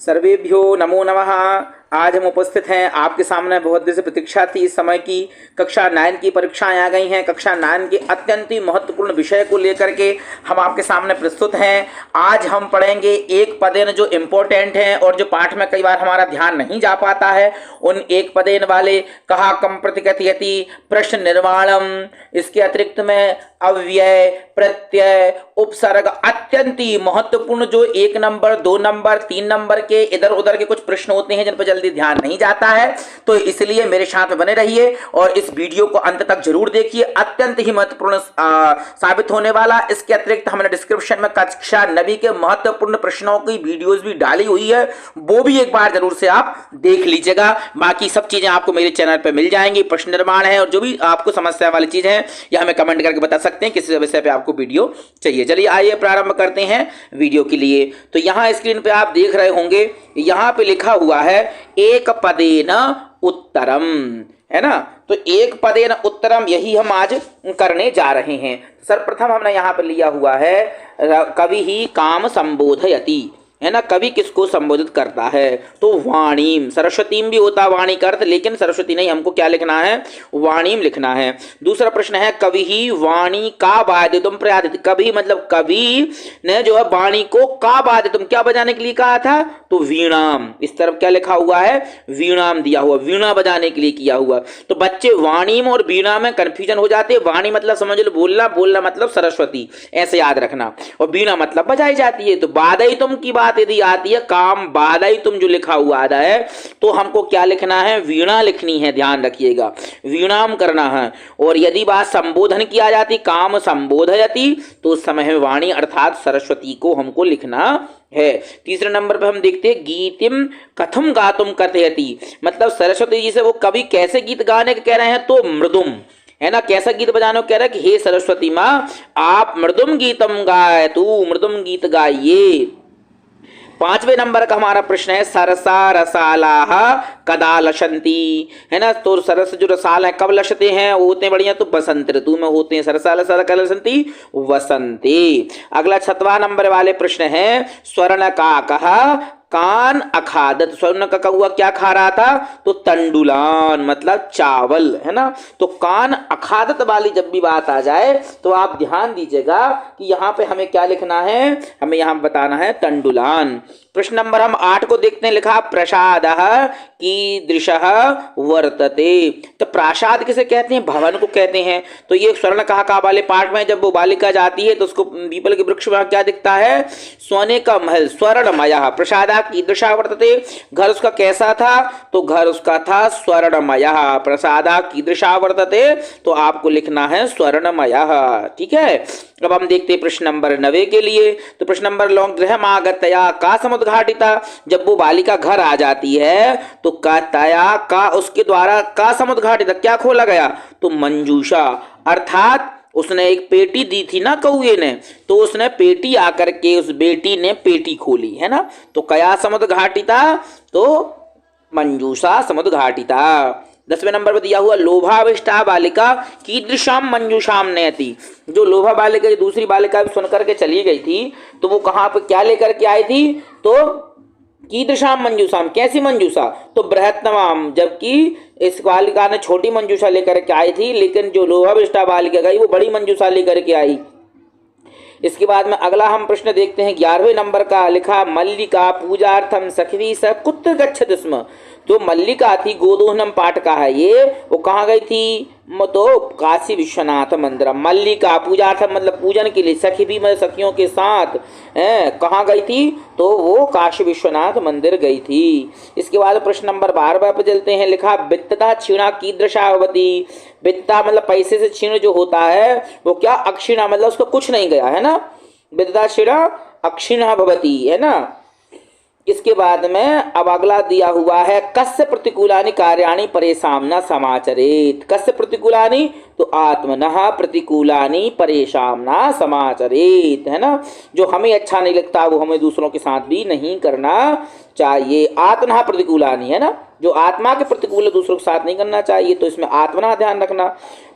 सर्वेभ्यो नमो नमः। आज हम उपस्थित हैं आपके सामने। बहुत देर से प्रतीक्षा थी इस समय की। कक्षा 9 की परीक्षाएं आ गई हैं। कक्षा 9 के अत्यंत ही महत्वपूर्ण विषय को लेकर के हम आपके सामने प्रस्तुत हैं। आज हम पढ़ेंगे एक पदेन जो इम्पोर्टेंट हैं और जो पाठ में कई बार हमारा ध्यान नहीं जा पाता है, उन एक पदेन वाले कहा कम प्रतिकथयति, प्रश्न निर्माणम, इसके अतिरिक्त में अव्यय, प्रत्यय, उपसर्ग, अत्यंत ही महत्वपूर्ण जो 1 नंबर 2 नंबर 3 नंबर के इधर उधर के कुछ प्रश्न होते हैं जिन पर जल्दी ध्यान नहीं जाता है। तो इसलिए मेरे साथ में बने रहिए और इस वीडियो को अंत तक जरूर देखिए। अत्यंत ही महत्वपूर्ण साबित होने वाला। इसके अतिरिक्त हमने डिस्क्रिप्शन में कक्षा 9 के महत्वपूर्ण प्रश्नों की वीडियोस भी डाली हुई है, वो भी एक बार जरूर से आप देख लीजिएगा। बाकी सब चीजें आपको मेरे चैनल पर मिल जाएंगी। प्रश्न निर्माण है और जो भी आपको समस्या वाली चीज है यह हमें कमेंट करके बता सकते हैं किस विषय पे आपको वीडियो चाहिए। चलिए आइए प्रारंभ करते हैं वीडियो के लिए। तो यहाँ स्क्रीन पे आप देख रहे होंगे, यहाँ पे लिखा हुआ है एक पदेन उत्तरम, है ना। तो एक पदेन उत्तरम यही हम आज करने जा रहे हैं। सर्वप्रथम हमने यहाँ पे लिया हुआ है कवि ही काम संबोधयति, है ना। कवि किसको संबोधित करता है? तो वाणीम, सरस्वतीम भी होता वाणी का अर्थ, लेकिन सरस्वती नहीं, हमको क्या लिखना है? वाणीम लिखना है। दूसरा प्रश्न है कवि ही वाणी का बाधितुम प्रयादित। कवि मतलब कवि ने जो है वाणी को का बाधितुम क्या बजाने के लिए कहा था? तो वीणाम। इस तरफ क्या लिखा हुआ है? वीणाम दिया हुआ, वीणा बजाने के लिए किया हुआ। तो बच्चे वाणीम और वीणा में कंफ्यूजन हो जाते हैं। वाणी मतलब समझ लो बोलना, बोलना मतलब सरस्वती, ऐसे याद रखना, और वीणा मतलब बजाई जाती है। तो बाधितुम की बात यदि आती है, काम बाधितुम जो लिखा हुआ आता है, तो हमको क्या लिखना है? वीणा लिखनी है, ध्यान रखिएगा, वीणाम करना है। और यदि बात संबोधन की आ जाती, काम संबोधयति, तो उस समय वाणी अर्थात सरस्वती को हमको लिखना है। तीसरे नंबर पे हम देखते हैं गीतिम कथम गातुम कथयति, मतलब सरस्वती जी से वो कवि कैसे गीत गाने के कह रहे हैं? तो मृदुम, है ना। कैसा गीत बजाने को कह रहा है कि हे सरस्वती माँ आप मृदुम गीतम गाय, तू मृदुम गीत गाइए। 5वें नंबर का हमारा प्रश्न है सरसा रसालाह कदा लशंती, है ना। तो सरस जो रसाल है कब लशते हैं? वो होते हैं बढ़िया तो बसंत ऋतु में होते हैं। सरसा रसाल कब लशंती? वसंते। अगला 6वां नंबर वाले प्रश्न है स्वर्ण का कहा कान अखादत। स्वर्ण का हुआ क्या खा रहा था? तो तंडुलान मतलब चावल, है ना। तो कान अखादत वाली जब भी बात आ जाए तो आप ध्यान दीजिएगा कि यहाँ पे हमें क्या लिखना है? हमें यहाँ बताना है तंडुलान। प्रश्न नंबर हम 8 को देखते हैं, लिखा प्रसादः कीदृशः वर्तते। तो प्रासाद किसे कहते हैं? भवन को कहते हैं। तो ये स्वर्ण कहा वाले पाठ में जब वो बालिका जाती है तो उसको पीपल के वृक्ष में क्या दिखता है? सोने का महल, स्वर्णमयः। प्रसादा कीदृशः वर्तते, घर उसका कैसा था? तो घर उसका था स्वर्णमयः। प्रसादा कीदृशः वर्तते, तो आपको लिखना है स्वर्णमयः, ठीक है। अब हम देखते हैं प्रश्न नंबर 9 के लिए। तो प्रश्न नंबर लॉन्ग गृहम आगतया का समुद्घाटिता, जब वो बालिका घर आ जाती है तो का तया का उसके द्वारा का समुद्घाटिता क्या खोला गया? तो मंजूषा, अर्थात उसने एक पेटी दी थी ना कौए ने, तो उसने पेटी आकर के उस बेटी ने पेटी खोली, है ना। तो कया समुद्घाटिता, तो मंजूषा समुद्घाटिता। 10वें नंबर पर दिया हुआ लोभाविष्टा बालिका कीदृशाम मंजूषाम नयति। जो लोभा बालिका दूसरी बालिका सुन करके चली गई थी तो वो कहाँ पे क्या लेकर के आई थी? तो कीदृशाम मंजूषाम, कैसी मंजूषा? तो बृहत्तमाम, जबकि इस बालिका ने छोटी मंजूषा लेकर के आई थी, लेकिन जो लोभाविष्टा बालिका गई वो बड़ी मंजूषा लेकर के आई। इसके बाद में अगला हम प्रश्न देखते हैं 11वें नंबर का, लिखा मल्लिका पूजार्थम सखी स कुत्र गच्छति स्म। तो मल्लिका थी, गोदोहनम पाठ का है ये, वो कहाँ गई थी? तो काशी विश्वनाथ मंदिर। मल्लिका पूजार्थम मतलब पूजन के लिए, सखी भी मतलब सखियों के साथ कहाँ गई थी? तो वो काशी विश्वनाथ मंदिर गई थी। इसके बाद प्रश्न नंबर 12 पे चलते हैं, लिखा वित्तता क्षीणा कीदृशा भवति। वित्ता मतलब पैसे से क्षीण जो होता है वो क्या? अक्षीणा मतलब उसको कुछ नहीं गया, है ना। वित्तता क्षीणा अक्षीणा भवति, है ना। इसके बाद में अब अगला दिया हुआ है कस्य प्रतिकूलानि कार्याणि परेशान न समाचरेत। कस्य प्रतिकूलानि? तो आत्मनः प्रतिकूलानि परेशान न समाचरेत, है ना। जो हमें अच्छा नहीं लगता वो हमें दूसरों के साथ भी नहीं करना चाहिए। आत्मनः प्रतिकूलानि, है ना, जो आत्मा के प्रतिकूल दूसरों के साथ नहीं करना चाहिए। तो इसमें आत्मना ध्यान रखना।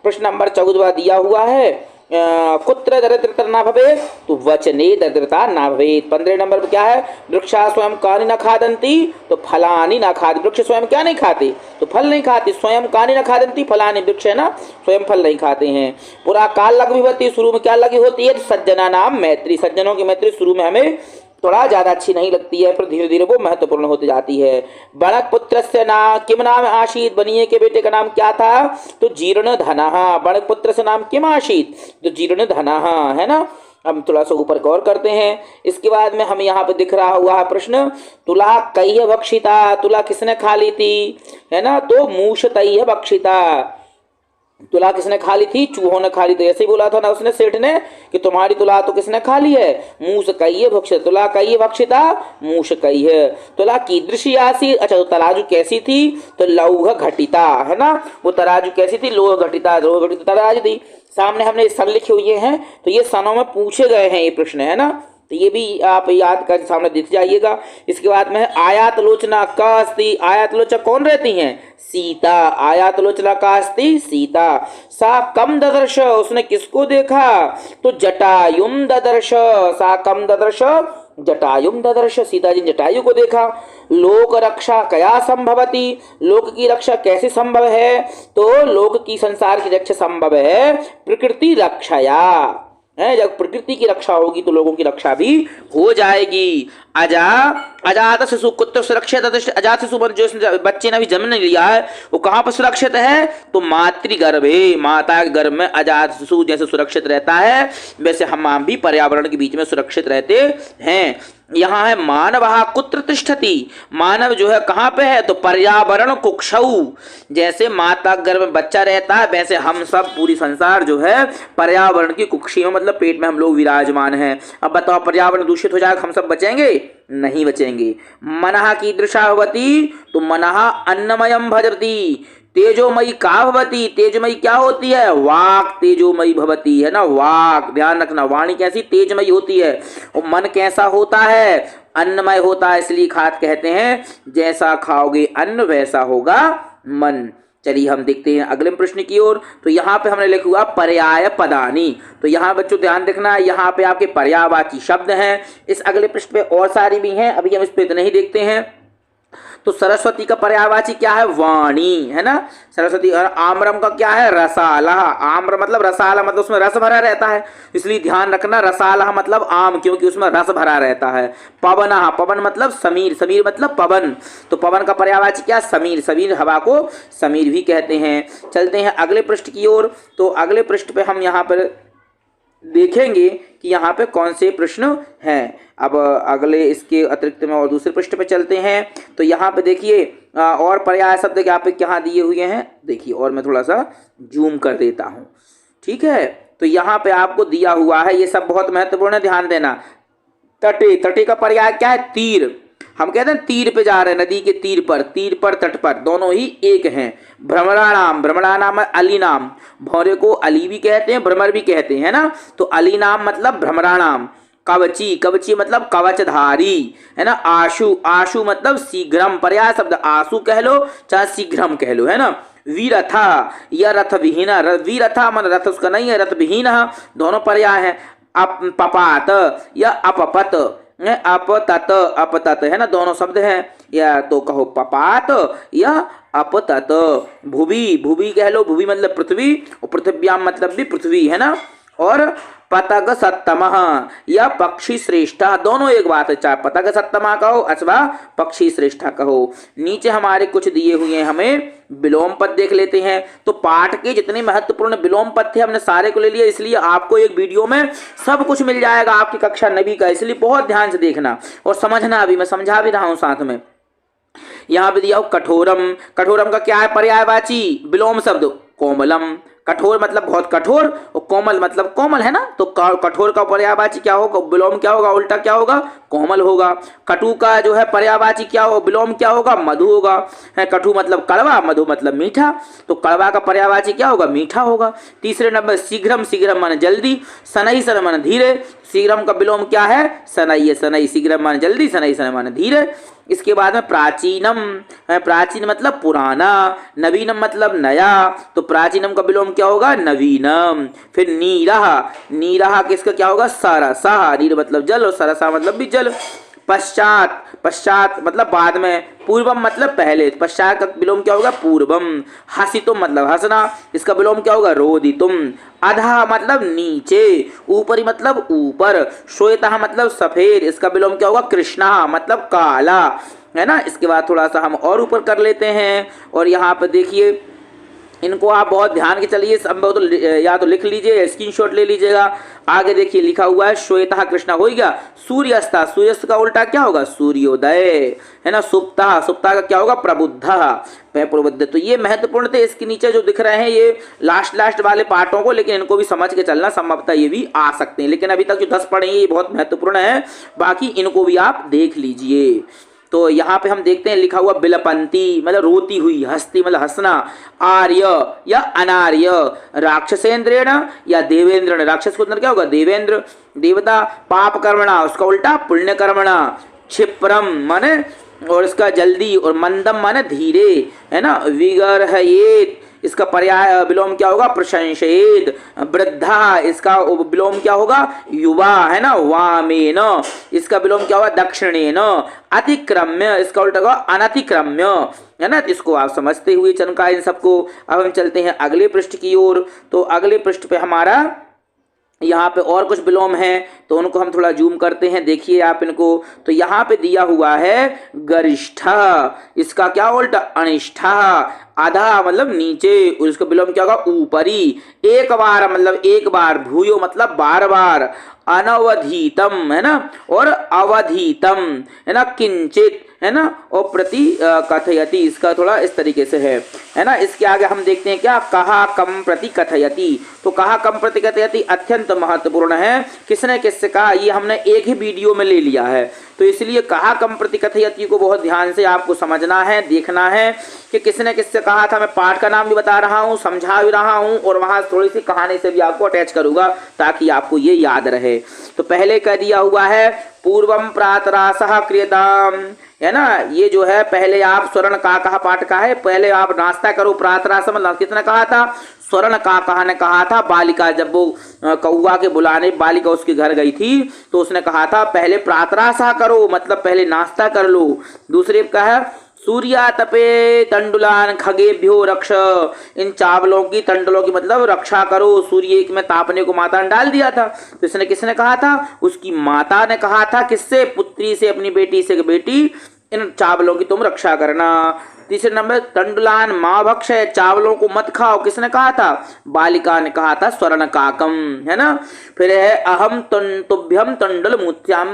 प्रश्न नंबर 14 दिया हुआ है कुत्र दरिद्रता ना भवे, तो वचने दरिद्रता ना भवे। 15 नंबर पर क्या है, वृक्षा स्वयं कानि न खादंती, तो फलानि न खादि। वृक्ष स्वयं क्या नहीं खाते, तो फल नहीं खाते। स्वयं कानि न खादंती फलानि, वृक्ष है ना स्वयं फल नहीं खाते हैं। पूरा काल लग विभूति, शुरू में क्या लगी होती है, सज्जना नाम मैत्री। सज्जनों की मैत्री शुरू में हमें थोड़ा ज्यादा अच्छी नहीं लगती है, पर धीरे धीरे वो महत्वपूर्ण होती जाती है। बणक पुत्र से ना किम नाम आशीत, बनिए के बेटे का नाम क्या था, तो जीर्ण धनः। बणक पुत्र से नाम किम आशीत, तो जीर्ण धनः, है ना। हम थोड़ा सा ऊपर गौर करते हैं। इसके बाद में हमें यहाँ पे दिख रहा हुआ है प्रश्न, तुला कई भक्षिता, तुला किसने खा ली थी, है ना, तो मूष तई भक्षिता। तुला किसने खा ली थी, चूहों ने खा ली। तो ऐसे ही बोला था ना उसने, सेठ ने, कि तुम्हारी तुला तो किसने खा ली है, मूस कई है भक्षिता। तुला कई है भक्षिता, मूस कई है। तुला कीदृशी आसी, अच्छा तो तराजू कैसी थी, तो लौह घटिता, है ना, वो तराजू कैसी थी, लोह घटिता, लोह घटित तराजू थी। सामने हमने सन लिखे हुए हैं, तो ये सनों में पूछे गए हैं ये प्रश्न, है ना, तो ये भी आप याद कर सामने दिख जाइएगा। इसके बाद में आयात लोचना का अस्ति, आयात लोचना कौन रहती हैं, सीता। आयात लोचना का अस्ति सीता। सा कम ददर्श, उसने किसको देखा, तो जटायुम ददर्श। सा कम ददर्श जटायुम ददर्श, सीता जी जटायु को देखा। लोक रक्षा कया संभवती, लोक की रक्षा कैसे संभव है, तो लोक की संसार की रक्षा संभव है प्रकृति रक्षया, है। जब प्रकृति की रक्षा होगी तो लोगों की रक्षा भी हो जाएगी। अजात शिशु कुत्र सुरक्षित, अजात शिशु जो बच्चे ने भी जन्म नहीं लिया है वो कहाँ पर सुरक्षित है, तो मातृगर्भे, माता के गर्भ में अजात शिशु जैसे सुरक्षित रहता है, वैसे हम भी पर्यावरण के बीच में सुरक्षित रहते हैं। यहाँ है मानवः कुत्र तिष्ठति, मानव जो है कहाँ पे है, तो पर्यावरण कुक्षौ। जैसे माता गर्भ में बच्चा रहता है, वैसे हम सब पूरी संसार जो है पर्यावरण की कुक्षी में, मतलब पेट में हम लोग विराजमान हैं। अब बताओ पर्यावरण दूषित हो जाएगा, हम सब बचेंगे, नहीं बचेंगे। मनः कीदृशा भवति, तो मनः अन्नमयम भजति। तेजोमयी का भवती, तेजमयी क्या होती है, वाक तेजोमयी भवती, है ना, वाक, ध्यान रखना, वाणी कैसी तेजमयी होती है। और मन कैसा होता है, अन्नमय होता है। इसलिए खाद कहते हैं जैसा खाओगे अन्न वैसा होगा मन। चलिए हम देखते हैं अगले प्रश्न की ओर। तो यहाँ पे हमने लिखा हुआ पर्याय पदानी, तो यहाँ बच्चों ध्यान देखना, यहाँ पे आपके पर्यायवाची शब्द हैं। इस अगले प्रश्न पे और सारी भी हैं, अभी हम इस पे नहीं देखते हैं। तो सरस्वती का पर्यायवाची क्या है, वाणी, है ना, सरस्वती। और आम्रम का क्या है, रसाला। आम्र मतलब रसाला, मतलब उसमें रस भरा रहता है, इसलिए ध्यान रखना रसाला मतलब आम, क्योंकि उसमें रस भरा रहता है। पवन, पवन मतलब समीर, समीर मतलब पवन, तो पवन का पर्यायवाची क्या, समीर। समीर, हवा को समीर भी कहते हैं। चलते हैं अगले पृष्ठ की ओर। तो अगले पृष्ठ पे हम यहाँ पर देखेंगे कि यहाँ पे कौन से प्रश्न हैं। अब अगले इसके अतिरिक्त में और दूसरे पृष्ठ पे चलते हैं। तो यहाँ पे देखिए और पर्याय शब्द यहाँ पे क्या दिए हुए हैं, देखिए, और मैं थोड़ा सा जूम कर देता हूँ, ठीक है। तो यहाँ पे आपको दिया हुआ है, ये सब बहुत महत्वपूर्ण है, ध्यान देना। तटे, तटे का पर्याय क्या है, तीर। हम कहते हैं तीर पे जा रहे हैं, नदी के तीर पर, तट पर, दोनों ही एक हैं। भ्रमराणाम, भ्रमराणाम अली नाम, भौरे को अली भी कहते हैं, भ्रमर भी कहते हैं ना, तो अली नाम मतलब भ्रमराणाम। कवची, कवची मतलब कवचधारी, है ना। आशु, आशु मतलब शीघ्रम, पर्याय शब्द आशु कह लो चाहे शीघ्रम कह लो, है ना। वीरथा या रथ विहीन, वीरथा मन रथ उसका नहीं है, रथ विहीन, दोनों पर्याय है। पपात या अपपत, अपतत, अपतत, है ना, दोनों शब्द हैं। या तो कहो पपात या अपतत। भुवि, भुवि कह लो, भुवि मतलब पृथ्वी, और पृथ्व्याम मतलब भी पृथ्वी, है ना। और पतग सत्तमः या पक्षी श्रेष्ठा, दोनों एक बात है, चाहे पतग सत्तमा कहो अथवा पक्षी श्रेष्ठा कहो। नीचे हमारे कुछ दिए हुए हैं, हमें विलोम पद देख लेते हैं। तो पाठ के जितने महत्वपूर्ण विलोम पद थे हमने सारे को ले लिया, इसलिए आपको एक वीडियो में सब कुछ मिल जाएगा आपकी कक्षा 9वीं का, इसलिए बहुत ध्यान से देखना और समझना। अभी मैं समझा भी रहा हूँ साथ में। यहाँ पे दिया हो कठोरम, कठोरम का क्या है पर्यायवाची, विलोम शब्द कोमलम। कठोर मतलब बहुत कठोर, और कोमल मतलब कोमल, है ना। तो कठोर का पर्यायवाची क्या होगा, विलोम क्या होगा, उल्टा क्या होगा, कोमल होगा। कटु का जो है पर्यायवाची क्या हो, विलोम क्या होगा, मधु होगा, है। कटु मतलब कड़वा, मधु मतलब मीठा, तो कड़वा का पर्यायवाची क्या होगा, मीठा होगा। तीसरे नंबर शीघ्रम, शीघ्रम माने जल्दी। शनैः, शनैः माने धीरे, शीघ्रम का विलोम क्या है, शनैः, शनैः, शीघ्रम माने जल्दी, शनैः, शनैः माने धीरे। इसके बाद में प्राचीनम, प्राचीन मतलब पुराना, नवीनम मतलब नया, तो प्राचीनम का विलोम क्या होगा, नवीनम। फिर नीरह, नीरह किसका क्या होगा, सरसः, नीर मतलब जल और सरसा मतलब भी जल। पश्चात, पश्चात मतलब बाद में, पूर्वम मतलब पहले, पश्चात का विलोम क्या होगा, पूर्वम। हसितुम मतलब हंसना, इसका विलोम क्या होगा, रोदितुम। अधः मतलब नीचे, ऊपरी मतलब ऊपर, श्वेतः मतलब सफेद, इसका विलोम क्या होगा, कृष्णा मतलब काला, है ना। इसके बाद थोड़ा सा हम और ऊपर कर लेते हैं, और यहाँ पर देखिए इनको आप बहुत ध्यान के चलिए, संभव तो या तो लिख लीजिए या स्क्रीनशॉट ले लीजिएगा। आगे देखिए लिखा हुआ है श्वेता कृष्णा हो गया, सूर्यास्ता, सूर्यास्त का उल्टा क्या होगा, सूर्योदय, है ना। सुप्ता, सुप्ता का क्या होगा, प्रबुद्ध, प्रबुद्ध। तो ये महत्वपूर्ण थे, इसके नीचे जो दिख रहे हैं ये लास्ट वाले पार्टों को, लेकिन इनको भी समझ के चलना, संभवतः ये भी आ सकते हैं, लेकिन अभी तक जो 10 पढ़े हैं ये बहुत महत्वपूर्ण है, बाकी इनको भी आप देख लीजिए। तो यहाँ पे हम देखते हैं लिखा हुआ बिलपंती मतलब रोती हुई, हंसती मतलब हंसना, आर्य या अनार्य, राक्षसेंद्रेण या देवेंद्र, राक्षस को अंदर क्या होगा, देवेंद्र, देवता। पाप कर्मणा उसका उल्टा पुण्य कर्मणा, क्षिप्रम माने और इसका जल्दी, और मंदम माने धीरे, है ना। विगर्हयेत इसका पर्याय विलोम क्या होगा, प्रशंसेत। वृद्धा इसका विलोम क्या होगा, युवा, है ना। वामेन इसका विलोम क्या होगा, दक्षिणेन। अतिक्रम्य इसका उल्टा होगा अनतिक्रम्य, है ना। इसको आप समझते हुए चमका इन सबको। अब हम चलते हैं अगले पृष्ठ की ओर। तो अगले पृष्ठ पे हमारा यहाँ पे और कुछ विलोम हैं, तो उनको हम थोड़ा जूम करते हैं, देखिए आप इनको। तो यहाँ पे दिया हुआ है गरिष्ठ, इसका क्या उल्टा, अनिष्ठ। आधा मतलब नीचे, और इसका विलोम क्या होगा, ऊपरी। एक बार मतलब एक बार, भूयो मतलब बार बार, अनवधीतम, है ना, और अवधीतम, है ना, किंचित, है ना, और प्रति कथयति, इसका थोड़ा इस तरीके से है ना। इसके आगे हम देखते हैं क्या, कहा कम प्रति कथयति। तो कहा कम प्रति कथयति अत्यंत महत्वपूर्ण है, किसने किससे कहा ये हमने एक ही वीडियो में ले लिया है, तो इसलिए कहा कम प्रति कथयति को बहुत ध्यान से आपको समझना है, देखना है कि किसने किससे कहा था। मैं पाठ का नाम भी बता रहा हूँ, समझा भी रहा हूँ, और वहां थोड़ी सी कहानी से भी आपको अटैच करूंगा ताकि आपको ये याद रहे। तो पहले कह दिया हुआ है पूर्वम प्रातरासः क्रियताम, है ना। ये जो है पहले आप स्वर्ण का कहा पाठ का है, पहले आप नाश्ता करो, प्रातरास मतलब किसने कहा था, स्वर्ण का कहा ने कहा था। बालिका जब वो कौवा के बुलाने बालिका उसके घर गई थी तो उसने कहा था पहले प्रातरासः करो, मतलब पहले नाश्ता कर लो। दूसरे का है सूर्या तपे तंडुलान खगेभ्यो रक्ष, इन चावलों की तंडुलों की मतलब रक्षा करो, सूर्य में तापने को माता ने डाल दिया था। तो इसने किसने कहा था, उसकी माता ने कहा था, किससे, पुत्री से, अपनी बेटी से, बेटी इन चावलों की तुम रक्षा करना। तीसरे नंबर तंडुलान माँ भक्ष है, चावलों को मत खाओ, किसने कहा था, बालिका ने कहा था स्वर्ण काकम, है ना। फिर है अहम तुभ्यम तंडुल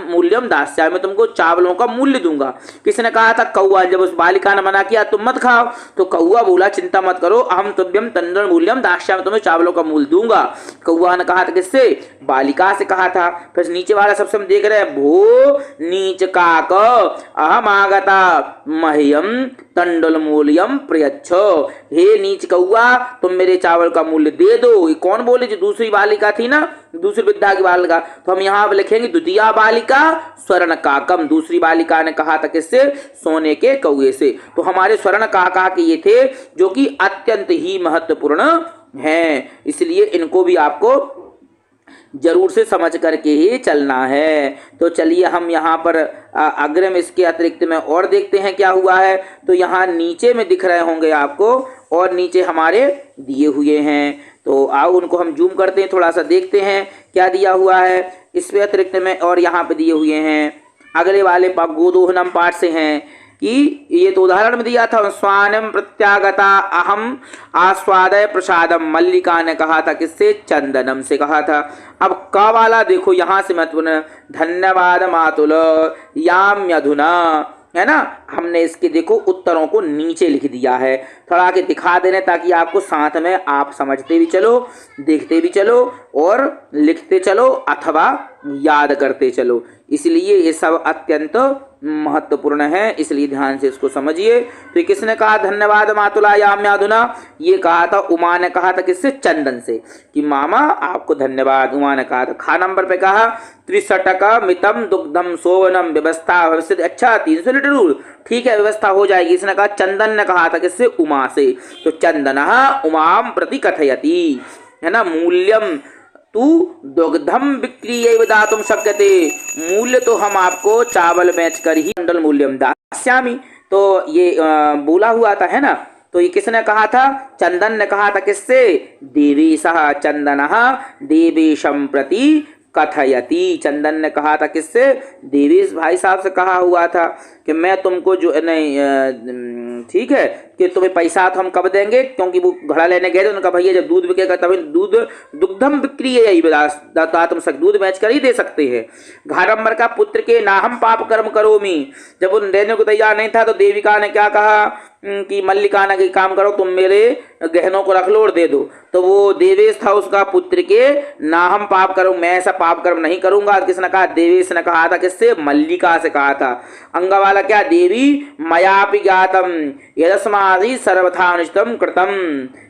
मूल्यम दास्यामि, मैं तुमको चावलों का मूल्य दूंगा, किसने कहा था, कौआ। जब उस बालिका ने मना किया तुम मत खाओ तो कौआ बोला चिंता मत करो, अहम तुभ्यम तंडुल मूल्यम दास्यामि, तुम्हें चावलों का मूल्य दूंगा। कौआ ने कहा था किससे, बालिका से कहा था। फिर नीचे वाला सबसे हम देख रहे हैं भो नीच काक अहम आगता मह्यम तंडुल मूल्यम प्रयच्छ, हे नीच कौआ तुम मेरे चावल का मूल्य दे दो। ये कौन बोले, जो दूसरी बालिका थी ना, दूसरी विद्या की बालिका। तो हम यहाँ पे लिखेंगे द्वितीय बालिका स्वर्ण काकम, दूसरी बालिका ने कहा था किससे, सोने के कौए से। तो हमारे स्वर्ण काका के ये थे जो कि अत्यंत ही महत्वपूर्ण हैं, इसलिए इनको भी आपको जरूर से समझ करके ही चलना है। तो चलिए हम यहाँ पर अग्रिम इसके अतिरिक्त में और देखते हैं क्या हुआ है। तो यहाँ नीचे में दिख रहे होंगे आपको, और नीचे हमारे दिए हुए हैं, तो आओ उनको हम जूम करते हैं, थोड़ा सा देखते हैं क्या दिया हुआ है इसके अतिरिक्त में। और यहाँ पे दिए हुए हैं अगले वाले गोदोहनम पाठ से हैं कि ये तो उदाहरण में दिया था, स्वानम प्रत्यागता अहम आस्वादय प्रसादम, मल्लिका ने कहा था किससे, चंदनम से कहा था। अब का वाला देखो यहाँ से महत्वपूर्ण, धन्यवाद मातुल याम्यधुना, है ना। हमने इसके देखो उत्तरों को नीचे लिख दिया है, थोड़ा आगे दिखा देने ताकि आपको साथ में आप समझते भी चलो, देखते भी चलो और लिखते चलो अथवा याद करते चलो, इसलिए ये सब अत्यंत महत्वपूर्ण है, इसलिए ध्यान से इसको समझिए। तो ये किसने कहा धन्यवाद मातुलायाम्याधुना? ये कहा था उमा ने कहा था, किससे? चंदन से, कि मामा आपको धन्यवाद, उमा ने कहा था। खा नंबर पे कहा त्रिशतक मितम दुग्धम सोवनम व्यवस्था भविष्यति। अच्छा 300 लीटर दूध, ठीक है व्यवस्था हो जाएगी। इसने कहा, चंदन ने कहा था, किससे? उमा से। तो चंदनः उमाम प्रति कथयति, है ना, मूल्यम तू दुग्धम विक्रीय दातुम शक्यते, मूल्य तो हम आपको चावल बेचकर ही मंडल मूल्यम दास्यामि। तो ये बोला हुआ था, है ना। तो ये किसने कहा था? चंदन ने कहा था, किससे? देवेशः चंदनः देवेशम प्रति कथयति। चंदन ने कहा था, किससे? देवेश भाई साहब से कहा हुआ था कि मैं तुमको जो नहीं, ठीक है, कि तुम्हें पैसा तो हम कब देंगे, क्योंकि वो घड़ा लेने गए थे। उनका भैया जब दूध बिकेगा तभी दूध दुग्धम बिक्री है, तुम सब दूध बेच कर ही दे सकते हैं। घारंबर का पुत्र के नाहम पाप कर्म करोमी, जब वो देने को तैयार नहीं था तो देविका ने क्या कहा कि मल्लिका ने काम करो, तुम मेरे गहनों को रख लो और दे दो। तो वो देवेश था उसका पुत्र के नाहम पाप करो, मैं ऐसा पाप कर्म नहीं करूंगा। किसने कहा? देवेश ने कहा था, किससे? मल्लिका से कहा था। अंग वाला क्या? देवी मयापि ज्ञातम यदस्मादि सर्वथा अनुचितम कृतम,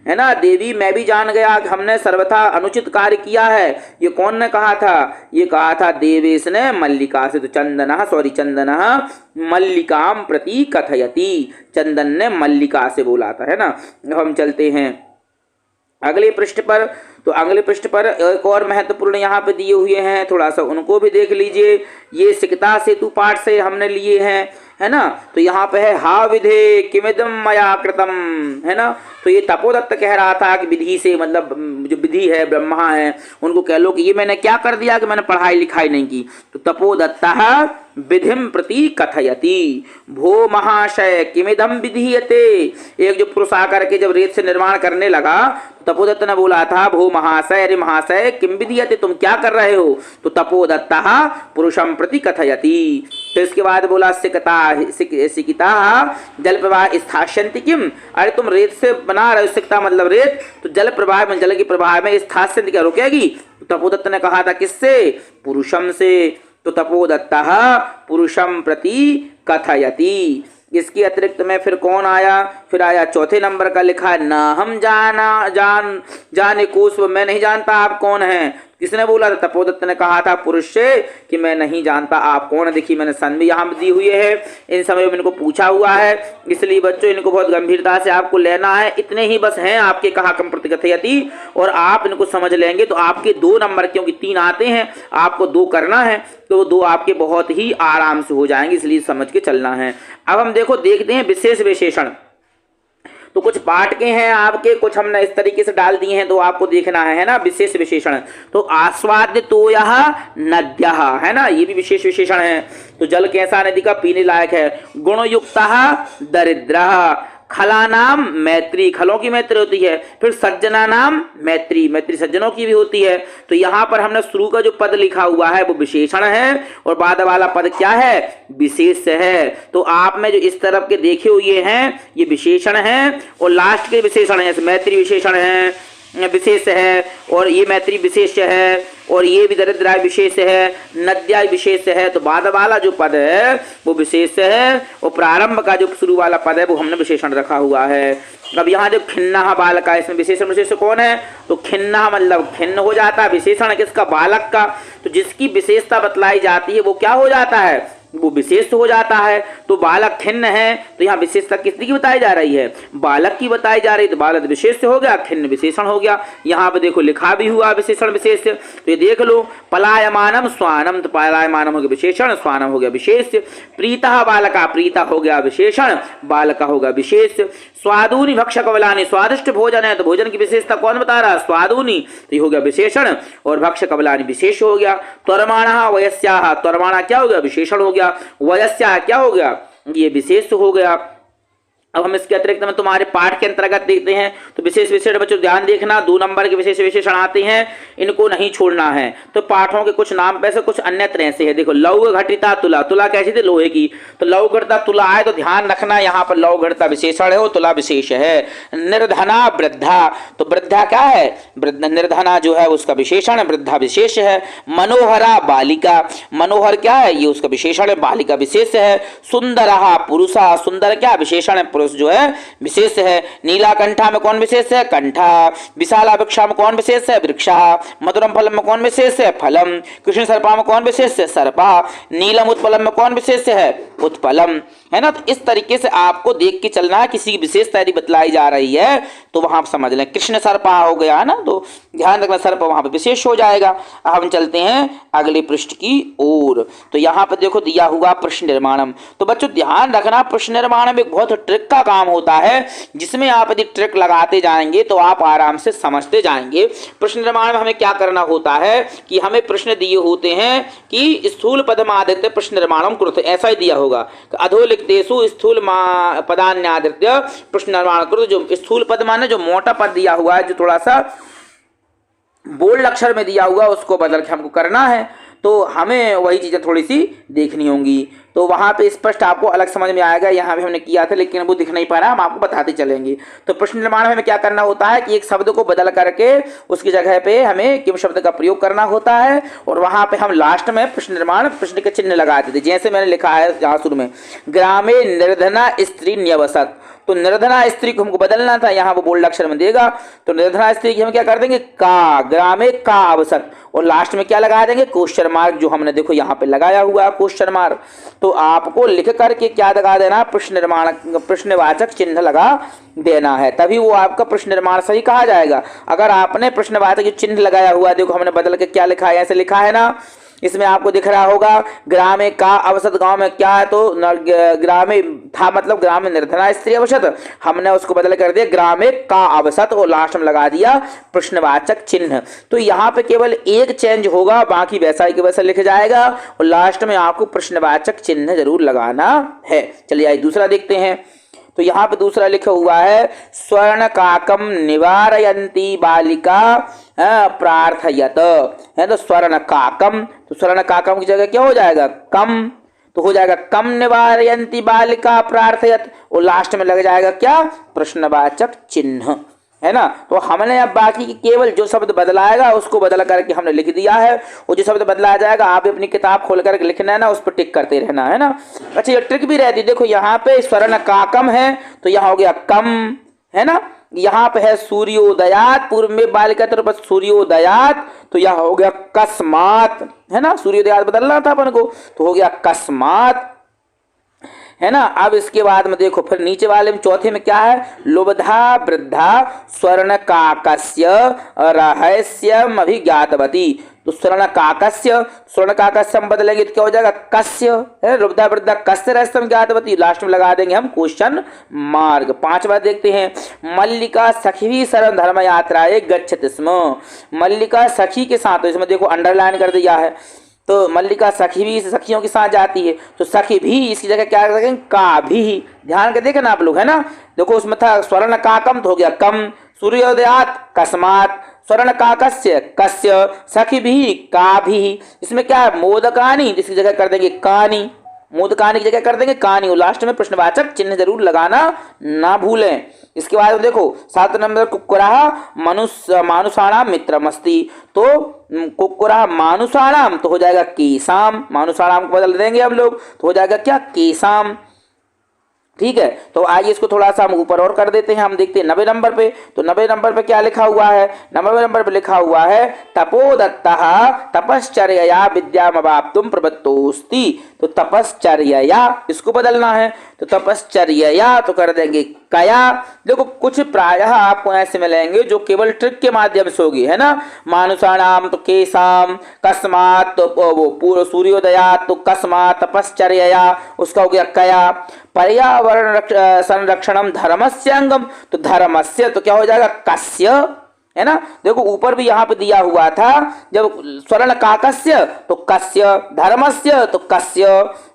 है ना। देवी मैं भी जान गया कि हमने सर्वथा अनुचित कार्य किया है। ये कौन ने कहा था? ये कहा था देवेश ने मल्लिका से। तो चंदनः मल्लिकाम प्रति कथयति, चंदन ने मल्लिका से बोला था, है ना। अब हम चलते हैं अगले पृष्ठ पर। तो अगले पृष्ठ पर एक और महत्वपूर्ण यहाँ पे दिए हुए हैं, थोड़ा सा उनको भी देख लीजिए। ये सिकता सेतु पाठ से हमने लिए हैं, है ना। तो यहाँ पे है हा विधे किमिदम मया कृतम, है ना। तो ये तपोदत्त कह रहा था कि विधि से, मतलब जो विधि है ब्रह्मा है उनको कह लो कि ये मैंने क्या कर दिया कि मैंने पढ़ाई लिखाई नहीं की। तो तपोदत्तः विधिम प्रति कथयति भो महाशय किमिदम विधीयते। एक जो पुरुष आकर के जब रेत से निर्माण करने लगा, तपोदत्त ने बोला था, भो महाशय, अरे महाशय किम विधीयते, तुम क्या कर रहे हो? तो तपोदत्तः पुरुषम प्रति कथयति। तो इसके बाद बोला सिकिता जल प्रवाह स्थास्यन्ति किम, अरे तुम रेत से बना रहे हो, सिकता मतलब रेत, तो जल प्रवाह में, जल के प्रवाह में स्थास्यन्ति क्या रुकेगी? तो तपोदत्त ने कहा था, किससे? पुरुषम से। तो तपोदत्तः पुरुषम प्रति कथयति। इसके अतिरिक्त में फिर कौन आया? फिर आया चौथे नंबर का, लिखा न हम जाने कोश, मैं नहीं जानता आप कौन हैं। किसने बोला था? तपोदत्त ने कहा था पुरुष से कि मैं नहीं जानता आप कौन है। देखिए मैंने सन भी यहाँ दी हुई है, इन समय में इनको पूछा हुआ है, इसलिए बच्चों इनको बहुत गंभीरता से आपको लेना है। इतने ही बस हैं आपके कहा कम प्रतिकथयति, और आप इनको समझ लेंगे तो आपके 2 नंबर, क्योंकि 3 आते हैं आपको 2 करना है, तो 2 आपके बहुत ही आराम से हो जाएंगे, इसलिए समझ के चलना है। अब हम देखते हैं विशेष विशेषण। तो कुछ पाठ के हैं आपके, कुछ हमने इस तरीके से डाल दिए हैं, तो आपको देखना है ना। विशेष विशेषण, तो आस्वाद्य तो यह नद्यः, है ना, ये भी विशेष विशेषण है। तो जल कैसा? नदी का पीने लायक है। गुणयुक्तः दरिद्रः, खला नाम मैत्री, खलों की मैत्री होती है। फिर सज्जना नाम मैत्री, मैत्री सज्जनों की भी होती है। तो यहाँ पर हमने शुरू का जो पद लिखा हुआ है वो विशेषण है, और बाद वाला पद क्या है? विशेष है। तो आप में जो इस तरफ के देखे हुए हैं ये विशेषण है, और लास्ट के विशेषण है। मैत्री विशेषण है, विशेष है, और ये मैत्री विशेष है, और ये भी दरिद्राय विशेष है, नद्याय विशेष है। तो बाद वाला जो पद है वो विशेष है, और प्रारंभ का जो शुरू वाला पद है वो हमने विशेषण रखा हुआ है। अब यहाँ जब खिन्ना बालका, इसमें विशेषण विशेष कौन है? तो खिन्ना मतलब खिन्न हो जाता है, विशेषण किसका? बालक का। तो जिसकी विशेषता बतलाई जाती है वो क्या हो जाता है? वो विशेष हो जाता है। तो बालक खिन्न है, तो यहाँ विशेषता किसकी बताई जा रही है? बालक की बताई जा रही है। तो बालक विशेष हो गया, खिन्न विशेषण हो गया। यहाँ पे देखो लिखा भी हुआ विशेषण विशेष, तो ये देख लो। पलायमानम स्वानम, तो पलायमानम हो गया विशेषण, स्वानम हो गया विशेष। प्रीता बालका, प्रीता हो गया विशेषण, बालका होगा विशेष। स्वादुनी भक्षक बलानी, स्वादिष्ट भोजन है, तो भोजन की विशेषता कौन बता रहा है? स्वादुनी, तो ये हो गया विशेषण, और भक्षक बलानी विशेष हो गया। त्वरमाणः वयस्याः, त्वरमाणा क्या हो गया? विशेषण हो गया। वयस्याः क्या हो गया? ये विशेष हो गया। अब हम इसके अतिरिक्त में तुम्हारे पाठ के अंतर्गत देखते हैं तो विशेष विशेषण बच्चों ध्यान देखना, 2 नंबर के विशेष विशेषण आते हैं, इनको नहीं छोड़ना है। तो पाठों के कुछ नाम वैसे कुछ अन्य तरह से है। देखो लौह घटिता तुला, तुला कैसी थी लोहे की, तो लौह घटिता तुला आए तो ध्यान रखना यहाँ पर लौह घटिता विशेषण है और तुला विशेष है। निर्धना वृद्धा, तो वृद्धा क्या है, निर्धना जो है उसका विशेषण है, वृद्धा विशेष है। मनोहरा बालिका, मनोहर क्या है ये उसका विशेषण है, बालिका विशेष है। सुंदरहा पुरुषा, सुंदर क्या विशेषण है, पुरुष जो है विशेष है। नीलाकंठा में कौन विशेष है, कंठा। विशाला वृक्षा में कौन विशेष है, वृक्षा। मधुरम फलम में कौन विशेष है, फलम। कृष्ण सर्पा में कौन विशेष है, सर्पा। नीलम उत्पलम में कौन विशेष है, उत्पलम, है ना। तो इस तरीके से आपको देख के चलना है, किसी की विशेषता यदि बतलाई जा रही है तो वहां आप समझ लें। कृष्ण सर्पा हो गया है ना, तो ध्यान रखना सर्प वहां पर विशेष हो जाएगा। अब हम चलते हैं अगले पृष्ठ की ओर। तो यहाँ पर देखो दिया हुआ प्रश्न निर्माणम। तो बच्चों ध्यान रखना, प्रश्न निर्माण में एक बहुत ट्रिक का काम होता है, जिसमें आप यदि ट्रिक लगाते जाएंगे तो आप आराम से समझते जाएंगे। प्रश्न निर्माण में हमें क्या करना होता है कि हमें प्रश्न दिए होते हैं कि स्थूल पदमादित्य प्रश्न निर्माणम कुरुत, ऐसा ही दिया होगा अधोलिखितेषु स्थूल पदान्यादित्य प्रश्न निर्माण कुरुत। जो स्थूल पद माने जो मोटा पद दिया हुआ है, जो थोड़ा सा बोल्ड अक्षर में दिया हुआ, उसको बदल के हमको करना है। तो हमें वही चीजें थोड़ी सी देखनी होंगी, तो वहां पे स्पष्ट आपको अलग समझ में आएगा। यहाँ पे हमने किया था लेकिन वो दिख नहीं पा रहा, हम आपको बताते चलेंगे। तो प्रश्न निर्माण में हमें क्या करना होता है कि एक शब्द को बदल करके उसकी जगह पे हमें किम शब्द का प्रयोग करना होता है, और वहां पे हम लास्ट में प्रश्न निर्माण प्रश्न के चिन्ह लगा देते। जैसे मैंने लिखा है यहाँ शुरू में, ग्रामे निर्धना स्त्री न्यवसत, तो निर्धना स्त्री को हमको बदलना था, यहाँ वो बोल्ड अक्षर में देगा। तो निर्धना स्त्री की हम क्या कर देंगे, का, ग्रामे का अवसत, और लास्ट में क्या लगा देंगे, क्वेश्चन मार्क, जो हमने देखो यहाँ पे लगाया हुआ क्वेश्चन मार्क। तो आपको लिख करके क्या लगा देना, प्रश्न निर्माण प्रश्नवाचक चिन्ह लगा देना है, तभी वो आपका प्रश्न निर्माण सही कहा जाएगा। अगर आपने प्रश्नवाचक चिन्ह लगाया हुआ, देखो हमने बदल के क्या लिखा है, ऐसे लिखा है ना, इसमें आपको दिख रहा होगा ग्रामे का अवसत, गांव में क्या है, तो ग्रामे था मतलब ग्रामे निर्धना स्त्री अवसत, हमने उसको बदल कर दिया ग्रामे का अवसत और लास्ट में लगा दिया प्रश्नवाचक चिन्ह। तो यहाँ पे केवल एक चेंज होगा, बाकी वैसा ही के वैसा लिख जाएगा, और लास्ट में आपको प्रश्नवाचक चिन्ह जरूर लगाना है। चलिए आइए दूसरा देखते हैं। तो यहाँ पे दूसरा लिखा हुआ है, स्वर्ण काकम निवारयंती बालिका प्रार्थयत, है तो स्वर्ण काकम, तो स्वर्ण काकम की जगह क्या हो जाएगा, कम, तो हो जाएगा कम निवारयंती बालिका प्रार्थयत, और लास्ट में लग जाएगा क्या, प्रश्नवाचक चिन्ह, है ना। तो हमने अब बाकी की केवल जो शब्द बदलाएगा उसको बदल करके हमने लिख दिया है, और जो शब्द बदलाया जाएगा आप अपनी किताब खोल करके लिखना है ना, उस पर टिक करते रहना है ना। अच्छा ये ट्रिक भी रहती है, देखो यहाँ पे स्वर्ण काकम है तो यहाँ हो गया कम, है ना। यहाँ पे है सूर्योदयात, पूर्व में बालिका तरफ सूर्योदयात, तो यहाँ हो गया कस्मात, है ना, सूर्योदयात बदलना था अपन को, तो हो गया कस्मात, है ना। अब इसके बाद में देखो फिर नीचे वाले में चौथे में क्या है, लुब्धा वृद्धा स्वर्ण काकस्य रहस्यम अभिज्ञातवती, तो स्वर्ण काकस्य हम बदलेंगे तो क्या हो जाएगा, कस्य, है, लुब्धा वृद्धा कस्य रहस्यम ज्ञातवती, लास्ट में लगा देंगे हम क्वेश्चन मार्क। पांचवा देखते हैं, मल्लिका सखी शरण धर्म यात्राए गच्छति स्म, मल्लिका सखी के साथ, तो इसमें देखो अंडरलाइन कर दिया है, तो मल्लिका सखी भी सखियों के साथ जाती है, तो सखी भी इसकी जगह क्या कर सकेंगे, का भी, ध्यान के देखे ना आप लोग, है ना। देखो उसमें था स्वर्ण काकम तो हो गया कम, सूर्योदयात कस्मात, स्वर्ण काकस्य कस्य, सखी भी का भी, इसमें क्या है मोदकानी, इसकी जगह कर देंगे कानी, मोदकानी की जगह कर देंगे कहानी, और लास्ट में प्रश्नवाचक चिन्ह जरूर लगाना ना भूलें। इसके बाद देखो 7 नंबर कुक्कुरः मानुषाणाम मित्रमस्ति, तो कुक्कुरः मानुषाणाम तो हो जाएगा केसाम, मानुषाणाम को बदल देंगे हम लोग तो हो जाएगा क्या, केसाम, ठीक है। तो आइए इसको थोड़ा सा हम ऊपर और कर देते हैं, हम देखते हैं 90 नंबर पे। तो 90 नंबर पे क्या लिखा हुआ है, 90 नंबर पे लिखा हुआ है तपोदत्तः तपश्चर्यया विद्यामवाप्तुम प्रवृत्तोस्ति, तो तपश्चर्यया इसको बदलना है, तो तपश्चर्यया तो कर देंगे कया। देखो कुछ प्रायः आपको ऐसे मिलेंगे जो केवल ट्रिक के माध्यम से होगी, है ना। मानुषाणाम तो केसाम, कस्मात तो वो पूर्व सूर्योदयात तो कस्मात, तपश्चर्यया उसका हो गया कया। पर्यावरण संरक्षणम धर्मस्य अंगम, तो धर्मस्य तो क्या हो जाएगा कस्य, है ना। देखो ऊपर भी यहाँ पे दिया हुआ था, जब स्वर्ण काकस्य तो कस्य, धर्मस्य तो कस्य,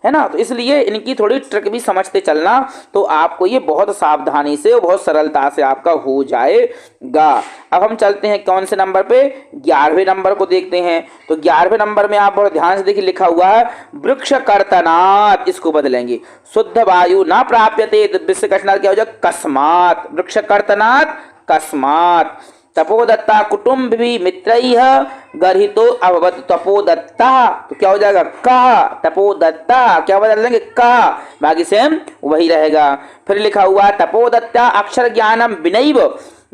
है ना। तो इसलिए इनकी थोड़ी ट्रिक भी समझते चलना, तो आपको ये बहुत सावधानी से और बहुत सरलता से आपका हो जाएगा। अब हम चलते हैं कौन से नंबर पे, 11वें नंबर को देखते हैं। तो 11वें नंबर में आप बहुत ध्यान से देखिए, लिखा हुआ है वृक्ष कर्तनात्, इसको बदलेंगे, शुद्ध वायु ना प्राप्यते, दिव्य कठिनात क्या हो जाए, कस्मात, वृक्ष कर्तनात् कस्मात, तपोदत्ता कुटुंब भी मित्रैः गर्हितो अभवत तपोदत्ता, तो क्या हो जाएगा, कहा, तपोदत्ता क्या बदल देंगे, कहा, बाकी सेम वही रहेगा। फिर लिखा हुआ तपोदत्ता अक्षर ज्ञानम विनैव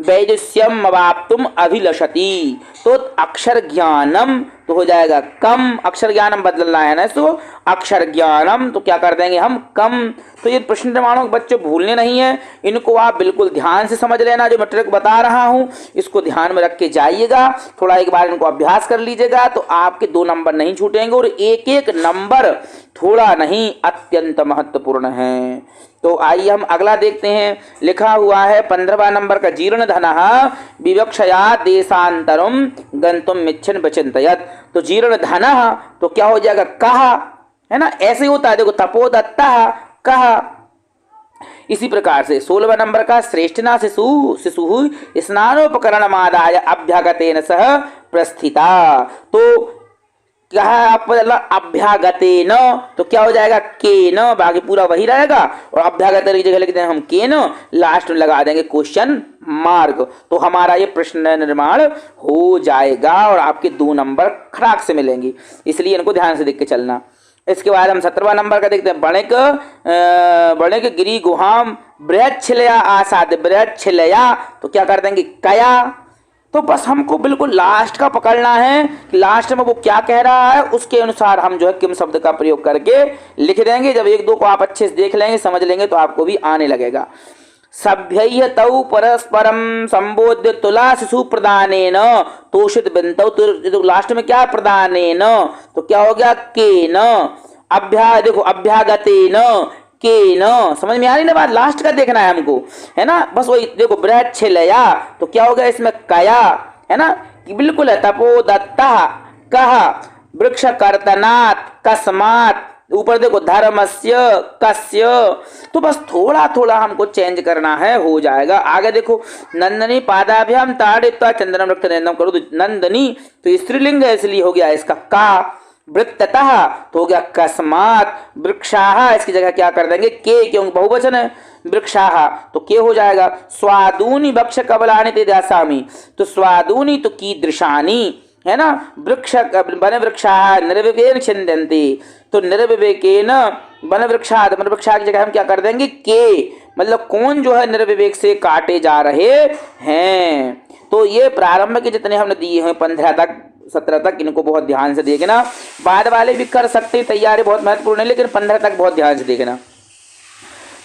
वैदुष्यम अवाप्तुम अभिलषति, तो अक्षर ज्ञानम तो हो जाएगा कम, अक्षर ज्ञानम बदलना है ना इसको, अक्षर ज्ञानम तो क्या कर देंगे हम, कम। तो ये प्रश्न प्रमाणों बच्चे भूलने नहीं है, इनको आप बिल्कुल ध्यान से समझ लेना, जो मैं ट्रिक बता रहा हूँ इसको ध्यान में रख के जाइएगा, थोड़ा एक बार इनको अभ्यास कर लीजिएगा, तो आपके 2 नंबर नहीं छूटेंगे, और एक एक नंबर थोड़ा नहीं अत्यंत महत्वपूर्ण है। तो आइए हम अगला देखते हैं, लिखा हुआ है 15वां नंबर का, जीर्ण धनः विवक्षया देशांतरम गंतुम इच्छन विचिन्तयत्, तो जीर्ण धनः तो क्या हो जाएगा, कहा, है ना, ऐसे होता है, देखो तपोदत्ता कहा। इसी प्रकार से 16वां नंबर का, श्रेष्ठना शिशु स्नानोपकरणमादाय अभ्यागतेन सह प्रस्थिता, तो क्या है आप अभ्यागतेन, तो क्या हो जाएगा, केन, बाकी पूरा वही रहेगा, और अभ्यागतेन की जगह लिख देंगे हम केन, लास्ट में लगा देंगे क्वेश्चन मार्क, तो हमारा ये प्रश्न निर्माण हो जाएगा और आपके 2 नंबर खराक से मिलेंगे, इसलिए इनको ध्यान से देख के चलना। इसके बाद हम 17वां नंबर का देखते हैं, बणिक गिरी गुहाम बृहत छिलया आसाद, बृहत छिलया तो क्या कर देंगे, कया। तो बस हमको बिल्कुल लास्ट का पकड़ना है कि लास्ट में वो क्या कह रहा है, उसके अनुसार हम जो है किम शब्द का प्रयोग करके लिख देंगे। जब 1-2 को आप अच्छे से देख लेंगे, समझ लेंगे, तो आपको भी आने लगेगा। सभ्यैः तौ परस्परम संबोध्य तुला शिशु प्रदानेन तोषित बिंदौ, तो लास्ट में क्या, प्रदानेन तो क्या हो गया, केन, देखो अभ्यागतेन केन, समझ में आ रही ना बात, लास्ट का देखना है हमको, है ना। बस वही देखो, बृहत छिलया तो क्या हो गया इसमें, कया, है ना, बिल्कुल है, तपोदत्ता कहा, वृक्ष कर्तनात् कस्मात्, ऊपर देखो धर्मस्य कस्य, तो बस थोड़ा थोड़ा हमको चेंज करना है, हो जाएगा। आगे देखो, नंदनी पादाभ्याम ताड़ित्वा चंद्रम रक्त नंदनम करो, तो नंदनी तो स्त्रीलिंग है, इसलिए हो गया इसका का, वृत्ततः तो हो गया कस्मात्, वृक्षाः इसकी जगह क्या कर देंगे, के, क्योंकि बहुवचन है, वृक्षाः तो के हो जाएगा। स्वादूनि वक्ष कबलानि ते दासामि, तो स्वादूनि तो कीदृशानि, है ना, वृक्ष वन वृक्षाः निर्विवेकेन छिन्दन्ति, तो निर्विवेकेन वन वृक्षात्, वन वृक्षा की जगह हम क्या कर देंगे, के, मतलब कौन जो है निर्विवेक से काटे जा रहे हैं। तो ये प्रारंभ के जितने हमने दिए हैं 15 तक 17 तक, इनको बहुत ध्यान से देखना, बाद वाले भी कर सकते हैं, तैयारी बहुत महत्वपूर्ण है, लेकिन 15 तक बहुत ध्यान से देखना।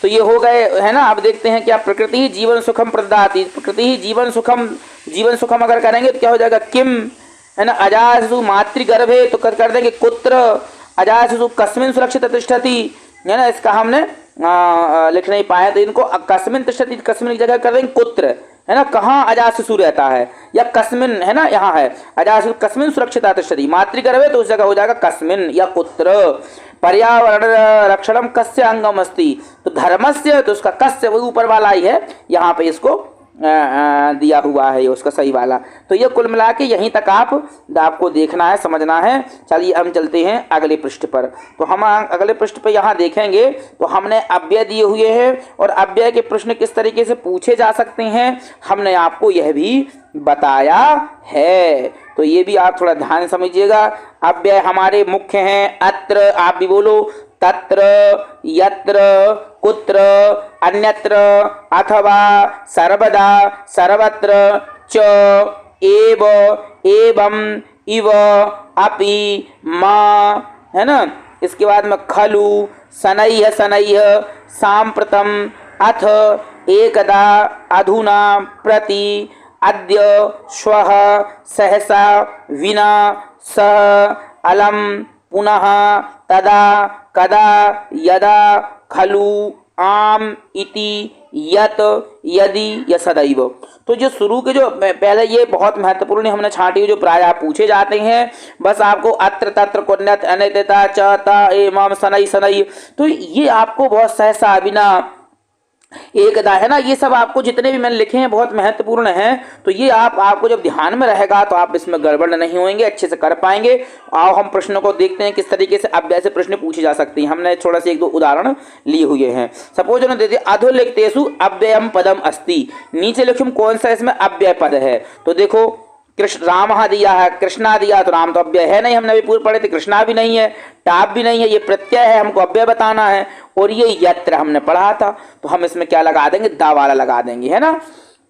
तो ये हो गए, है ना। अब देखते हैं क्या, प्रकृति ही जीवन सुखम प्रदाति, प्रकृति ही जीवन सुखम अगर करेंगे तो क्या हो जाएगा, किम, है ना, अजाशिशु मातृगर्भे तो कर देंगे कुत्र, अजाशिशु कस्मिन सुरक्षित तिष्ठति, है ना, इसका हमने लिख नहीं पाए, तो इनको कस्मिन तिष्ठति, कस्मिन की जगह कर देंगे कुत्र, है ना, कहाँ अजाशिशु रहता है, या कस्मिन, है ना, यहाँ है अजाशिशु कस्मिन सुरक्षित तिष्ठति, मातृगर्भे तो उस जगह हो जाएगा कस्मिन या कुत्र। पर्यावरण रक्षणम कस्य अंगम अस्ति, तो धर्मस्य तो उसका कस्य वही ऊपर वाला ही है, यहाँ पे इसको दिया हुआ है, ये उसका सही वाला। तो ये कुल मिला के यहीं तक आपको देखना है, समझना है। चलिए हम चलते हैं अगले पृष्ठ पर। तो हम अगले पृष्ठ पर यहाँ देखेंगे, तो हमने अव्यय दिए हुए हैं, और अव्यय के प्रश्न किस तरीके से पूछे जा सकते हैं हमने आपको यह भी बताया है, तो ये भी आप थोड़ा ध्यान समझिएगा। अव्यय हमारे मुख्य हैं, अत्र, आप भी बोलो, तत्र, यत्र, कुत्र, अन्यत्र, अथवा, सर्वदा, सर्वत्र, च, एव, एवं, इव, अपि, मा, है ना। इसके बाद में खलु, शनैः शनैः, साम्प्रतम, अथ, एकदा, अधुना, प्रति, अद्य, श्वः, सहसा, विना, सह, अलम, पुनः, तदा, कदा, यदा, खलु, आम, इति, यत, यदि या सदैव। तो जो शुरू के जो पहले ये बहुत महत्वपूर्ण हमने छांटी जो प्राय पूछे जाते हैं, बस आपको अत्र तत्र कुन्यत अनित्यता च त एवं शनै शनै, तो ये आपको बहुत सहसा बिना एकदा है ना, ये सब आपको जितने भी मैंने लिखे हैं बहुत महत्वपूर्ण हैं। तो ये आपको जब ध्यान में रहेगा तो आप इसमें गड़बड़ नहीं होंगे, अच्छे से कर पाएंगे। आओ हम प्रश्नों को देखते हैं किस तरीके से अव्यय से प्रश्न पूछे जा सकते हैं। हमने थोड़ा सा एक दो उदाहरण लिए हुए हैं। सपोज उन्होंने दे दिया अधोलिखितेषु अव्ययम पदम अस्ति, नीचे लिखूं कौन सा इसमें अव्यय पद है। तो देखो कृष्ण राम दिया है, कृष्णा दिया, तो राम तो अव्यय है नहीं, हमने अभी पूर्व पढ़े थे। कृष्णा भी नहीं है, टाप भी नहीं है, ये प्रत्यय है, हमको अव्यय बताना है। और ये यत्र हमने पढ़ा था, तो हम इसमें क्या लगा देंगे, दा वाला लगा देंगे, है ना।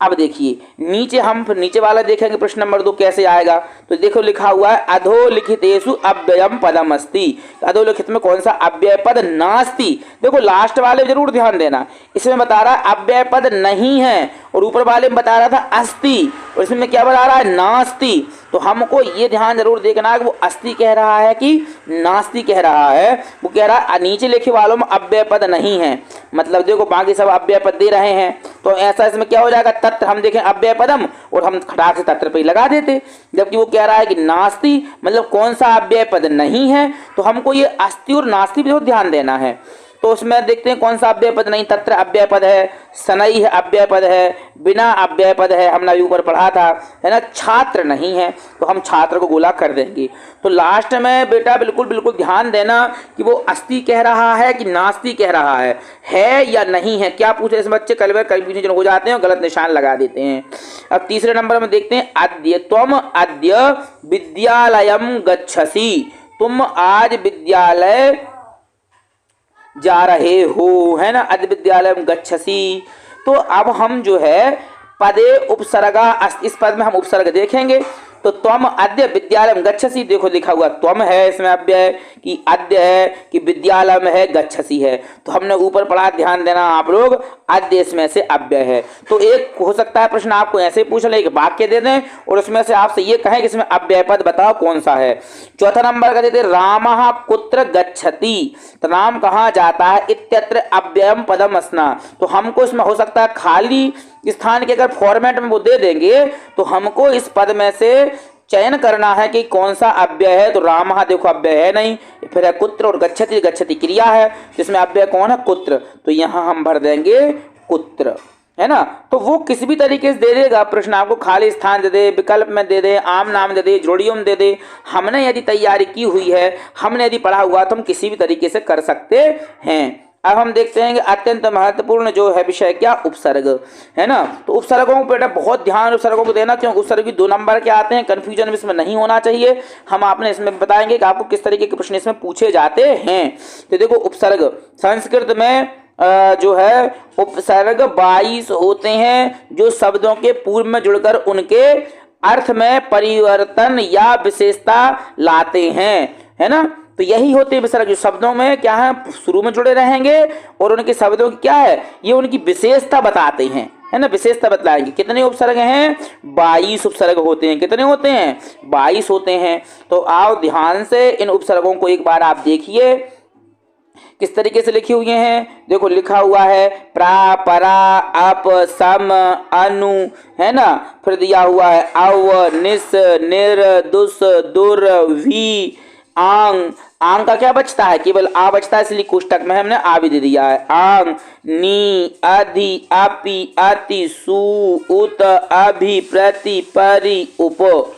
अब देखिए नीचे हम फिर नीचे वाला देखेंगे प्रश्न नंबर 2 कैसे आएगा। तो देखो लिखा हुआ है अधोलिखितेषु अव्ययम पदम अस्ति, अधोलिखित में कौन सा अव्यय पद नास्ति। देखो लास्ट वाले जरूर ध्यान देना, इसमें बता रहा है अव्यय पद नहीं है, और ऊपर वाले में बता रहा था अस्ति, और इसमें क्या बता रहा है, नास्ति। तो हमको ये ध्यान जरूर देखना है कि वो अस्ति कह रहा है कि नास्ति कह रहा है। वो कह रहा है नीचे लिखे वालों में अव्यय पद नहीं है, मतलब देखो बाकी सब अव्यय पद दे रहे हैं, तो ऐसा इसमें क्या हो जाएगा, तत्र हम देखें अव्यय पदम और हम खटाक से तत्र पे लगा देते। जबकि वो कह रहा है कि नास्ति, मतलब कौन सा अव्यय पद नहीं है। तो हमको ये अस्ति और नास्ति पे ध्यान देना है। तो उसमें देखते हैं कौन सा अव्यय पद नहीं, तत्र अव्यय पद है, शनै है अव्यय पद है, बिना अव्यय पद है, हमने अभी ऊपर पढ़ा था, है ना। छात्र नहीं है, तो हम छात्र को गोला कर देंगे। तो लास्ट में बेटा बिल्कुल बिल्कुल ध्यान देना कि वो अस्ति कह रहा है कि नास्ति कह रहा है या नहीं है। क्या पूछे इस बच्चे, कई बार कंफ्यूजन हो जाते हैं और गलत निशान लगा देते हैं। अब तीसरे नंबर में देखते हैं अद्य त्वम अद्य विद्यालयम गच्छसि, तुम आज विद्यालय जा रहे हो, है ना। अद्य विद्यालयम गच्छसि, तो अब हम जो है पदे उपसर्गा, इस पद में हम उपसर्ग देखेंगे। तो त्वम अद्य विद्यालयम गच्छसि, देखो लिखा हुआ त्वम है इसमें अव्यय, कि अद्य है, कि विद्यालयम है, गच्छसि है। तो हमने ऊपर पढ़ा, ध्यान देना आप लोग, अद्य इसमें से अव्यय है। तो एक हो सकता है प्रश्न आपको ऐसे पूछ ले, एक वाक्य दे दें और उसमें से आपसे ये कहें कि इसमें अव्यय पद बताओ कौन सा है। चौथा नंबर का देते रामः कुत्र गच्छति, तो राम कहाँ जाता है, इत्यत्र अव्ययम पदम अस्ना। तो हमको इसमें हो सकता है खाली स्थान के अगर फॉर्मेट में वो दे देंगे तो हमको इस पद में से चयन करना है कि कौन सा अव्यय है। तो रामः देखो अव्यय है नहीं, फिर है कुत्र, और गच्छति, गच्छति क्रिया है, जिसमें अव्यय कौन है, कुत्र। तो यहाँ हम भर देंगे कुत्र, है ना। तो वो किसी भी तरीके से दे देगा प्रश्न, आपको खाली स्थान दे दे, विकल्प में दे दे, आम नाम दे दे, जोड़ियों में दे दे। हमने यदि तैयारी की हुई है, हमने यदि पढ़ा हुआ, तो हम किसी भी तरीके से कर सकते हैं। अब हम देखते हैं कि अत्यंत महत्वपूर्ण जो है विषय क्या, उपसर्ग, है ना। तो उपसर्गों को बेटा बहुत ध्यान उपसर्गों को देना, क्योंकि उपसर्ग भी 2 नंबर के आते हैं, कंफ्यूजन इसमें नहीं होना चाहिए। हम आपने इसमें बताएंगे कि आपको किस तरीके के प्रश्न इसमें पूछे जाते हैं। तो देखो उपसर्ग संस्कृत में जो है उपसर्ग 22 होते हैं, जो शब्दों के पूर्व में जुड़कर उनके अर्थ में परिवर्तन या विशेषता लाते हैं, है ना। तो यही होते हैं विसर्ग, जो शब्दों में क्या है, शुरू में जुड़े रहेंगे और उनके शब्दों की क्या है, ये उनकी विशेषता बताते हैं, है ना। विशेषता बतलाएंगे। कितने उपसर्ग हैं, 22 उपसर्ग होते हैं। कितने होते हैं, 22 होते हैं। तो आओ ध्यान से इन उपसर्गों को एक बार आप देखिए किस तरीके से लिखे हुए हैं। देखो लिखा हुआ है प्रा, परा, अप, सम, अनु, है ना। फिर दिया हुआ है अव, निस, निर, दुस, दुर, वी, आंग। आंग का क्या बचता है, केवल आ बचता है, इसलिए कोष्टक में हमने आ भी दे दिया है। आंग, नी, अधि, अपि, अति, सु, उत, अभि, प्रति, परि, उप,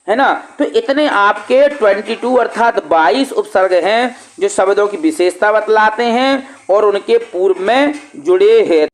है ना। तो इतने आपके 22 अर्थात 22 उपसर्ग हैं जो शब्दों की विशेषता बतलाते हैं और उनके पूर्व में जुड़े हैं।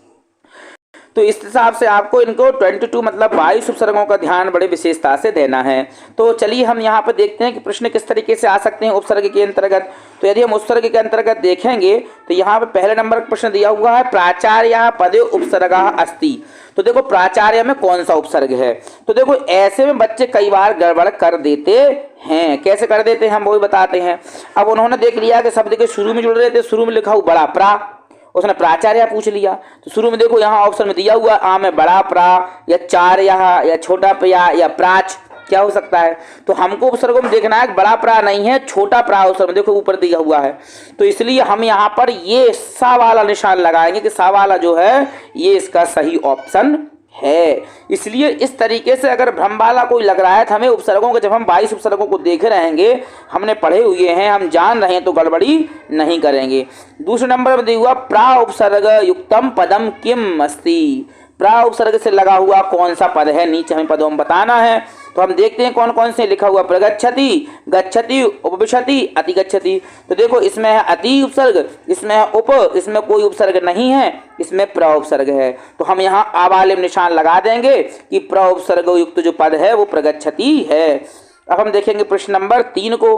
तो इस हिसाब से आपको इनको 22 मतलब 22 उपसर्गों का ध्यान बड़े विशेषता से देना है। तो चलिए हम यहाँ पर देखते हैं कि प्रश्न किस तरीके से आ सकते हैं उपसर्ग के अंतर्गत। तो यदि हम उपसर्ग के अंतर्गत देखेंगे तो यहाँ पे पहले नंबर का प्रश्न दिया हुआ है प्राचार्य पदे उपसर्गः अस्ति। तो देखो प्राचार्य में कौन सा उपसर्ग है। तो देखो ऐसे में बच्चे कई बार गड़बड़ कर देते हैं। कैसे कर देते हैं हम वो भी बताते हैं। अब उन्होंने देख लिया कि शब्द के शुरू में जुड़ रहे थे, शुरू में लिखा हुआ बड़ा प्रा, उसने प्राचार्य पूछ लिया। तो शुरू में देखो यहाँ ऑप्शन में दिया हुआ आ में बड़ा प्रा या चार या छोटा प्या या प्राच, क्या हो सकता है? तो हमको उपसर्गों में देखना है बड़ा प्रा नहीं है, छोटा प्रा उपसर्ग, देखो ऊपर दिया हुआ है। तो इसलिए हम यहाँ पर ये सा वाला निशान लगाएंगे कि सा वाला जो है ये इसका सही ऑप्शन है। इसलिए इस तरीके से अगर भ्रमवाला कोई लग रहा है तो हमें उपसर्गों के, जब हम 22 उपसर्गों को देखे रहेंगे, हमने पढ़े हुए हैं, हम जान रहे हैं, तो गड़बड़ी नहीं करेंगे। दूसरे नंबर पर दिया हुआ प्रा उपसर्ग युक्तम पदम किम अस्ति। प्रा उपसर्ग से लगा हुआ कौन सा पद है, नीचे हमें पदों में बताना है। तो हम देखते हैं कौन कौन से लिखा हुआ, प्रगच्छति, गच्छति, उपविशति, अतिगच्छति। तो देखो इसमें है अति उपसर्ग, इसमें है उप, इसमें कोई उपसर्ग नहीं है, इसमें प्र उपसर्ग है। तो हम यहाँ आ वाले निशान लगा देंगे कि प्र उपसर्ग युक्त जो पद है वो प्रगच्छति है। अब हम देखेंगे प्रश्न नंबर 3 को।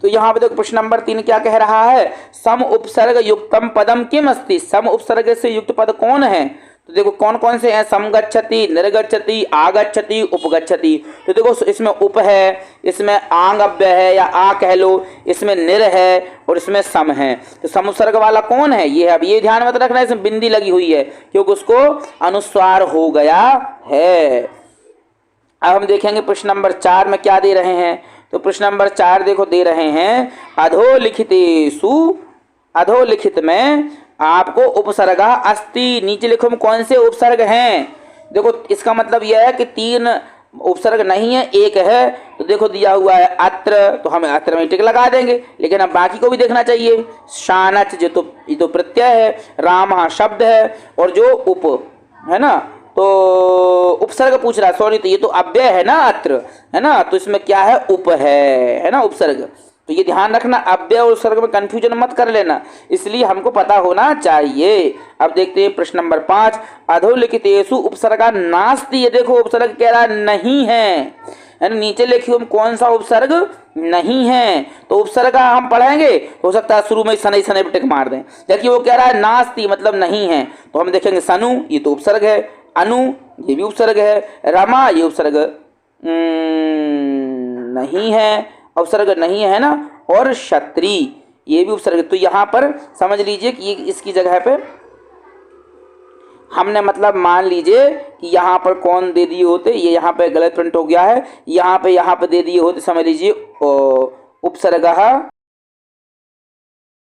तो यहाँ पे देखो प्रश्न नंबर 3 क्या कह रहा है, सम उपसर्ग युक्तम पदम किम अस्ति। सम उपसर्ग से युक्त पद कौन है? तो देखो कौन कौन से हैं, समगच्छति, निर्गच्छति, आगच्छति, उपगच्छति। तो देखो इसमें उप है, इसमें आंग अव्यय है या आ कह लो, इसमें निर है और इसमें सम है। तो सम उपसर्ग वाला कौन है? ये है। अब ये ध्यान मत रखना इसमें बिंदी लगी हुई है क्योंकि उसको अनुस्वार हो गया है। अब हम देखेंगे प्रश्न नंबर 4 में क्या दे रहे हैं। तो प्रश्न नंबर 4 देखो दे रहे हैं, अधोलिखितेषु, अधोलिखित में आपको उपसर्गा अस्ति। नीचे लिखो में कौन से उपसर्ग हैं। देखो इसका मतलब यह है कि 3 उपसर्ग नहीं है, एक है। तो देखो दिया हुआ है अत्र, तो हमें अत्र में टिक लगा देंगे, लेकिन अब बाकी को भी देखना चाहिए। शानच जो तो ये तो प्रत्यय है, राम शब्द है, और जो उप है ना, तो उपसर्ग पूछ रहा है, सॉरी, तो ये तो अव्यय है ना अत्र, है ना, तो इसमें क्या है, उप है ना उपसर्ग। तो ये ध्यान रखना, अव्यय और उपसर्ग में कंफ्यूजन मत कर लेना, इसलिए हमको पता होना चाहिए। अब देखते हैं प्रश्न नंबर 5, अधोलिखितेषु उपसर्गा नास्ति। ये देखो उपसर्ग कह रहा नहीं है, नीचे लिखियो में कौन सा उपसर्ग नहीं है। तो उपसर्ग हम पढ़ेंगे, हो सकता है शुरू में सनई सनई टिक मार दें, जबकि वो कह रहा है नास्ति मतलब नहीं है। तो हम देखेंगे सनु, ये तो उपसर्ग है, अनु ये भी उपसर्ग है, रमा ये उपसर्ग नहीं है, उपसर्ग नहीं है ना, और क्षत्रि ये भी उपसर्ग। तो यहाँ पर समझ लीजिए कि ये इसकी जगह पे हमने मतलब मान लीजिए कि यहाँ पर कौन दे दिए होते, ये यहाँ पे गलत प्रिंट हो गया है, यहाँ पे दे दिए होते, समझ लीजिए उपसर्ग